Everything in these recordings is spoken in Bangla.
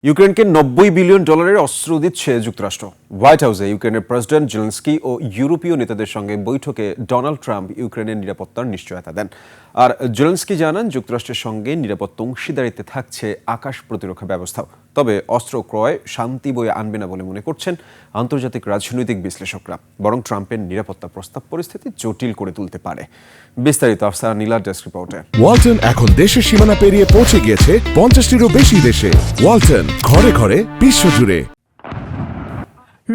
ইউক্রেনকে $90 বিলিয়ন অস্ত্র দিচ্ছে যুক্তরাষ্ট্র। হোয়াইট হাউসে ইউক্রেনের প্রেসিডেন্ট জেলেনস্কি ও ইউরোপীয় নেতাদের সঙ্গে বৈঠকে ডোনাল্ড ট্রাম্প ইউক্রেনের নিরাপত্তার নিশ্চয়তা দেন। আর জেলেনস্কি জানান যুক্তরাষ্ট্রের সঙ্গে নিরাপত্তা অংশীদারিত্বে থাকছে আকাশ প্রতিরক্ষা ব্যবস্থাও। তবে অস্ত্র ক্রয় শান্তি বয়ে আনবে না বলে মনে করছেন আন্তর্জাতিক রাজনৈতিক বিশ্লেষকরা, বরং ট্রাম্পের নিরাপত্তা প্রস্তাব পরিস্থিতি জটিল করে তুলতে পারে। বিস্তারিত আফসানা নীলার ডেস্ক রিপোর্টে। ওয়ালটন এখন দেশের সীমানা পেরিয়ে পৌঁছে গিয়েছে 50টিরও বেশি দেশে। ওয়ালটন, ঘরে ঘরে বিশ্বজুড়ে।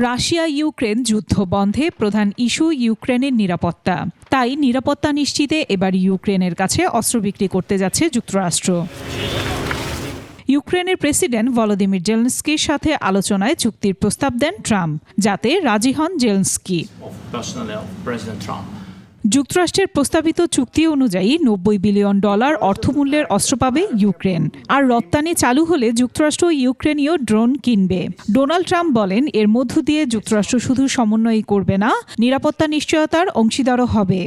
রাশিয়া ইউক্রেন যুদ্ধ বন্ধে প্রধান ইস্যু ইউক্রেনের নিরাপত্তা। তাই নিরাপত্তা নিশ্চিতে এবার ইউক্রেনের কাছে অস্ত্র বিক্রি করতে যাচ্ছে যুক্তরাষ্ট্র। ইউক্রেনের প্রেসিডেন্ট ভলোদিমির জেলেনস্কির সাথে আলোচনায় চুক্তির প্রস্তাব দেন ট্রাম্প, যাতে রাজি হন জেলেনস্কি। যুক্তরাষ্ট্রের প্রস্তাবিত চুক্তি অনুযায়ী $90 বিলিয়ন অর্থমূল্যের অস্ত্র পাবে ইউক্রেন। আর রপ্তানি চালু হলে যুক্তরাষ্ট্র ইউক্রেনীয় ড্রোন কিনবে। ডোনাল্ড ট্রাম্প বলেন, এর মধ্য দিয়ে যুক্তরাষ্ট্র শুধু সমন্বয়ই করবে না, নিরাপত্তা নিশ্চয়তার অংশীদারও হবে।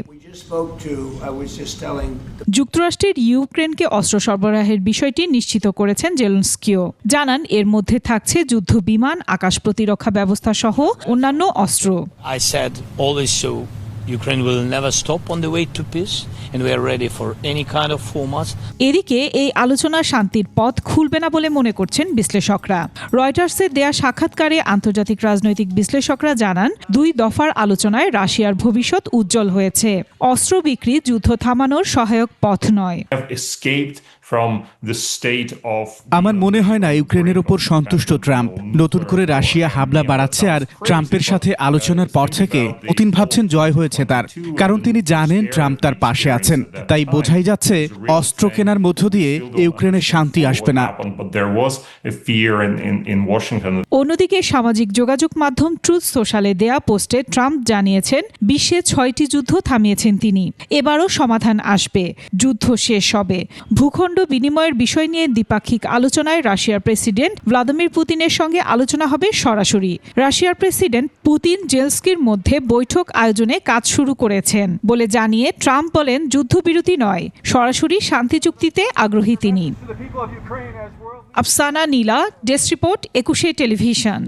যুক্তরাষ্ট্রের ইউক্রেনকে অস্ত্র সরবরাহের বিষয়টি নিশ্চিত করেছেন জেলেনস্কিও। জানান, এর মধ্যে থাকছে যুদ্ধ বিমান, আকাশ প্রতিরক্ষা ব্যবস্থা সহ অন্যান্য অস্ত্র। Ukraine will never stop on the way to peace, and we are ready for any kind of formats. এদিকে এই আলোচনা শান্তির পথ খুলবে না বলে মনে করছেন বিশ্লেষকরা। রয়টার্সের দেয়া সাক্ষাৎকারে আন্তর্জাতিক রাজনৈতিক বিশ্লেষকরা জানান, 2 দফার আলোচনায় রাশিয়ার ভবিষ্যৎ উজ্জ্বল হয়েছে। অস্ত্র বিক্রি যুদ্ধ থামানোর সহায়ক পথ নয়। আমার মনে হয় না ইউক্রেনের উপর সন্তুষ্ট ট্রাম্প। নতুন করে রাশিয়া হামলা বাড়াচ্ছে, আর ট্রাম্পের সাথে আলোচনার পর থেকে পুতিন ভাবছেন জয় হয়েছে তার, কারণ তিনি জানেন ট্রাম্প তার পাশে আছেন। তাই বোঝাই যাচ্ছে অস্ত্র কেনার মধ্য দিয়ে ইউক্রেনের শান্তি আসবে না। অন্যদিকে সামাজিক যোগাযোগ মাধ্যম ট্রুথ সোশ্যালে দেয়া পোস্টে ট্রাম্প জানিয়েছেন, বিশ্বে 6টি যুদ্ধ থামিয়েছেন তিনি। এবারও সমাধান আসবে, যুদ্ধ শেষ হবে। ভূখণ্ড বিনিময়ের বিষয় নিয়ে দ্বিপাক্ষিক আলোচনায় রাশিয়ার প্রেসিডেন্ট ভ্লাদিমির পুতিনের সঙ্গে আলোচনা হবে সরাসরি। রাশিয়ার প্রেসিডেন্ট পুতিন জেলেনস্কির মধ্যে বৈঠক আয়োজনে কাজ শুরু করেছেন বলে জানিয়ে ট্রাম্প বলেন, যুদ্ধবিরতি নয়, সরাসরি শান্তি চুক্তিতে আগ্রহী তিনি। আফসানা নীলা, ডেস্ক রিপোর্ট, 21 টেলিভিশন।